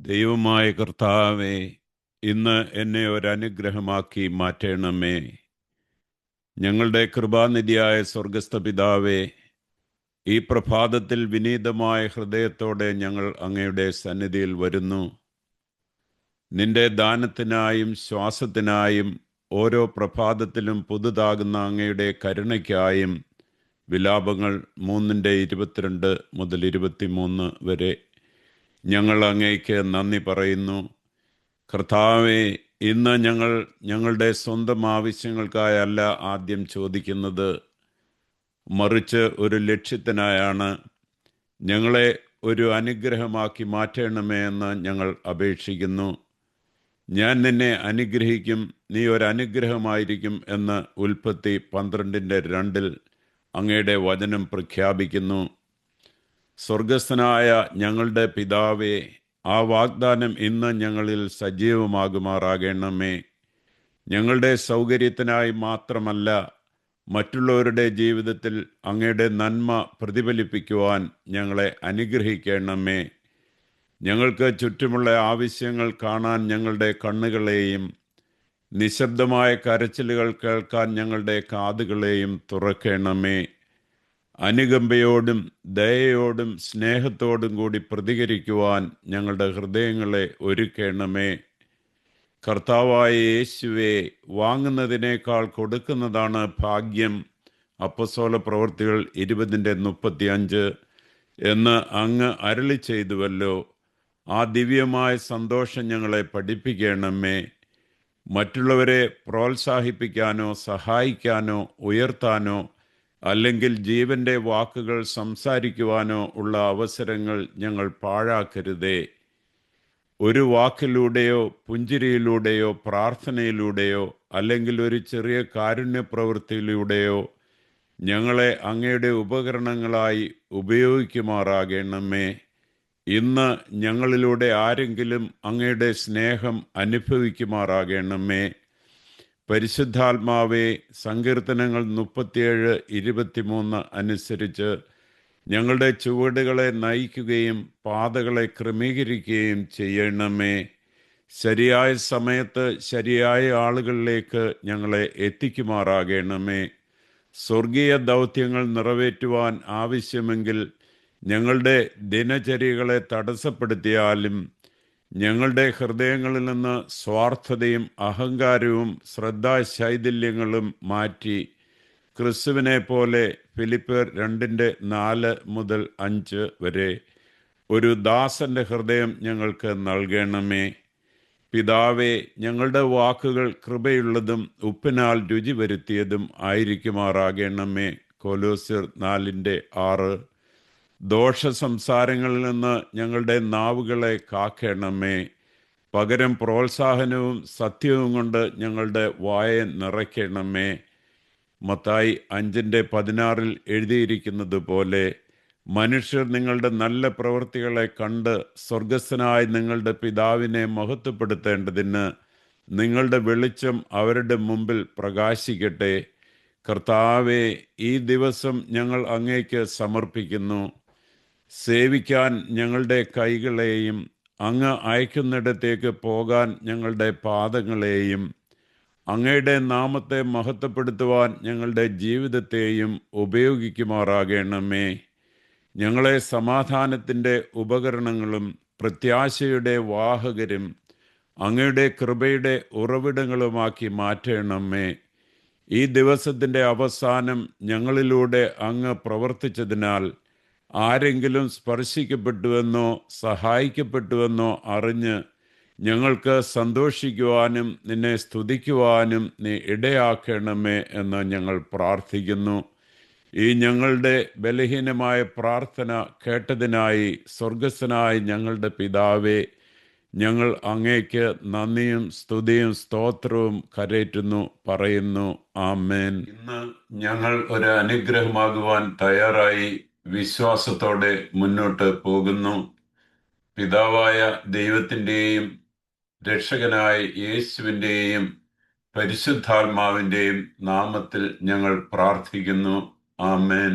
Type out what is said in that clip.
ദൈവമായ കർത്താവേ, ഇന്ന് എന്നെ ഒരനുഗ്രഹമാക്കി മാറ്റണമേ. ഞങ്ങളുടെ കൃപാനിധിയായ സ്വർഗസ്ഥ പിതാവേ, ഈ പ്രഭാതത്തിൽ വിനീതമായ ഹൃദയത്തോടെ ഞങ്ങൾ അങ്ങയുടെ സന്നിധിയിൽ വരുന്നു. നിന്റെ ദാനത്തിനായും ശ്വാസത്തിനായും ഓരോ പ്രഭാതത്തിലും പുതുതാകുന്ന അങ്ങയുടെ കരുണയ്ക്കായും വിലാപങ്ങൾ 3:22 മുതൽ 23 വരെ ഞങ്ങൾ അങ്ങേക്ക് നന്ദി പറയുന്നു. കർത്താവെ, ഇന്ന് ഞങ്ങൾ ഞങ്ങളുടെ സ്വന്തം ആവശ്യങ്ങൾക്കായല്ല ആദ്യം ചോദിക്കുന്നത്, മറിച്ച് ഒരു ലക്ഷ്യത്തിനായാണ്. ഞങ്ങളെ ഒരു അനുഗ്രഹമാക്കി മാറ്റണമേ എന്ന് ഞങ്ങൾ അപേക്ഷിക്കുന്നു. ഞാൻ നിന്നെ അനുഗ്രഹിക്കും, നീ ഒരനുഗ്രഹമായിരിക്കും എന്ന് ഉൽപ്പത്തി 12:2 അങ്ങയുടെ വചനം പ്രഖ്യാപിക്കുന്നു. സ്വർഗസ്ഥനായ ഞങ്ങളുടെ പിതാവേ, ആ വാഗ്ദാനം ഇന്ന് ഞങ്ങളിൽ സജീവമാകുമാറാകണമേ. ഞങ്ങളുടെ സൗകര്യത്തിനായി മാത്രമല്ല, മറ്റുള്ളവരുടെ ജീവിതത്തിൽ അങ്ങയുടെ നന്മ പ്രതിഫലിപ്പിക്കുവാൻ ഞങ്ങളെ അനുഗ്രഹിക്കണമേ. ഞങ്ങൾക്ക് ചുറ്റുമുള്ള ആവശ്യങ്ങൾ കാണാൻ ഞങ്ങളുടെ കണ്ണുകളെയും നിശബ്ദമായ കരച്ചിലുകൾ കേൾക്കാൻ ഞങ്ങളുടെ കാതുകളെയും തുറക്കണമേ. അനുകമ്പയോടും ദയയോടും സ്നേഹത്തോടും കൂടി പ്രതികരിക്കുവാൻ ഞങ്ങളുടെ ഹൃദയങ്ങളെ ഒരുക്കണമേ. കർത്താവായ യേശുവേ, വാങ്ങുന്നതിനേക്കാൾ കൊടുക്കുന്നതാണ് ഭാഗ്യം. അപ്പോസ്തല പ്രവൃത്തികൾ 20:35 എന്ന് അങ്ങ് അരുളി ചെയ്തുവല്ലോ. ആ ദിവ്യമായ സന്തോഷം ഞങ്ങളെ പഠിപ്പിക്കണമേ. മറ്റുള്ളവരെ പ്രോത്സാഹിപ്പിക്കാനോ സഹായിക്കാനോ ഉയർത്താനോ അല്ലെങ്കിൽ ജീവന്റെ വാക്കുകൾ സംസാരിക്കുവാനോ ഉള്ള അവസരങ്ങൾ ഞങ്ങൾ പാഴാക്കരുതേ. ഒരു വാക്കിലൂടെയോ പുഞ്ചിരിയിലൂടെയോ പ്രാർത്ഥനയിലൂടെയോ അല്ലെങ്കിൽ ഒരു ചെറിയ കാരുണ്യപ്രവൃത്തിയിലൂടെയോ ഞങ്ങളെ അങ്ങയുടെ ഉപകരണങ്ങളായി ഉപയോഗിക്കുമാറാകണമേ. ഇന്ന് ഞങ്ങളിലൂടെ ആരെങ്കിലും അങ്ങയുടെ സ്നേഹം അനുഭവിക്കുമാറാകണമേ. പരിശുദ്ധാത്മാവേ, സങ്കീർത്തനങ്ങൾ 37:23 അനുസരിച്ച് ഞങ്ങളുടെ ചുവടുകളെ നയിക്കുകയും പാതകളെ ക്രമീകരിക്കുകയും ചെയ്യണമേ. ശരിയായ സമയത്ത് ശരിയായ ആളുകളിലേക്ക് ഞങ്ങളെ എത്തിക്കുമാറാകണമേ. സ്വർഗീയ ദൗത്യങ്ങൾ നിറവേറ്റുവാൻ ആവശ്യമെങ്കിൽ ഞങ്ങളുടെ ദിനചര്യകളെ തടസ്സപ്പെടുത്തിയാലും ഞങ്ങളുടെ ഹൃദയങ്ങളിൽ നിന്ന് സ്വാർത്ഥതയും അഹങ്കാരവും ശ്രദ്ധാശൈഥില്യങ്ങളും മാറ്റി ക്രിസ്തുവിനെ പോലെ ഫിലിപ്പിയർ 2:4-5 വരെ ഒരു ദാസന്റെ ഹൃദയം ഞങ്ങൾക്ക് നൽകണമേ. പിതാവേ, ഞങ്ങളുടെ വാക്കുകൾ കൃപയുള്ളതും ഉപ്പിനാൽ രുചി വരുത്തിയതും ആയിരിക്കുമാറാകണമേ. കൊലോസ്യർ 4:6. ദോഷ സംസാരങ്ങളിൽ നിന്ന് ഞങ്ങളുടെ നാവുകളെ കാക്കണമേ. പകരം പ്രോത്സാഹനവും സത്യവും കൊണ്ട് ഞങ്ങളുടെ വായ നിറയ്ക്കണമേ. മത്തായി 5:16 എഴുതിയിരിക്കുന്നത് പോലെ മനുഷ്യർ നിങ്ങളുടെ നല്ല പ്രവൃത്തികളെ കണ്ട് സ്വർഗസ്ഥനായ നിങ്ങളുടെ പിതാവിനെ മഹത്വപ്പെടുത്തേണ്ടതിന് നിങ്ങളുടെ വെളിച്ചം അവരുടെ മുമ്പിൽ പ്രകാശിക്കട്ടെ. കർത്താവേ, ഈ ദിവസം ഞങ്ങൾ അങ്ങേക്ക് സമർപ്പിക്കുന്നു. സേവിക്കാൻ ഞങ്ങളുടെ കൈകളെയും അങ്ങ് അയക്കുന്നിടത്തേക്ക് പോകാൻ ഞങ്ങളുടെ പാദങ്ങളെയും അങ്ങയുടെ നാമത്തെ മഹത്വപ്പെടുത്തുവാൻ ഞങ്ങളുടെ ജീവിതത്തെയും ഉപയോഗിക്കുമാറാകണമേ. ഞങ്ങളെ സമാധാനത്തിൻ്റെ ഉപകരണങ്ങളും പ്രത്യാശയുടെ വാഹകരും അങ്ങയുടെ കൃപയുടെ ഉറവിടങ്ങളുമാക്കി മാറ്റണമേ. ഈ ദിവസത്തിൻ്റെ അവസാനം ഞങ്ങളിലൂടെ അങ്ങ് പ്രവർത്തിച്ചതിനാൽ ആരെങ്കിലും സ്പർശിക്കപ്പെട്ടുവെന്നോ സഹായിക്കപ്പെട്ടുവെന്നോ അറിഞ്ഞ് ഞങ്ങൾക്ക് സന്തോഷിക്കുവാനും നിന്നെ സ്തുതിക്കുവാനും നീ ഇടയാക്കണമേ എന്ന് ഞങ്ങൾ പ്രാർത്ഥിക്കുന്നു. ഈ ഞങ്ങളുടെ ബലഹീനമായ പ്രാർത്ഥന കേട്ടതിനായി സ്വർഗസ്ഥനായ ഞങ്ങളുടെ പിതാവേ, ഞങ്ങൾ അങ്ങേക്ക് നന്ദിയും സ്തുതിയും സ്തോത്രവും കരേറ്റുന്നു പറയുന്നു. ആമേൻ. ഇന്ന് ഞങ്ങൾ ഒരു അനുഗ്രഹമാകുവാൻ തയ്യാറായി വിശ്വാസത്തോടെ മുന്നോട്ട് പോകുന്നു. പിതാവായ ദൈവത്തിൻ്റെയും രക്ഷകനായ യേശുവിൻ്റെയും പരിശുദ്ധാത്മാവിൻ്റെയും നാമത്തിൽ ഞങ്ങൾ പ്രാർത്ഥിക്കുന്നു. ആമേൻ.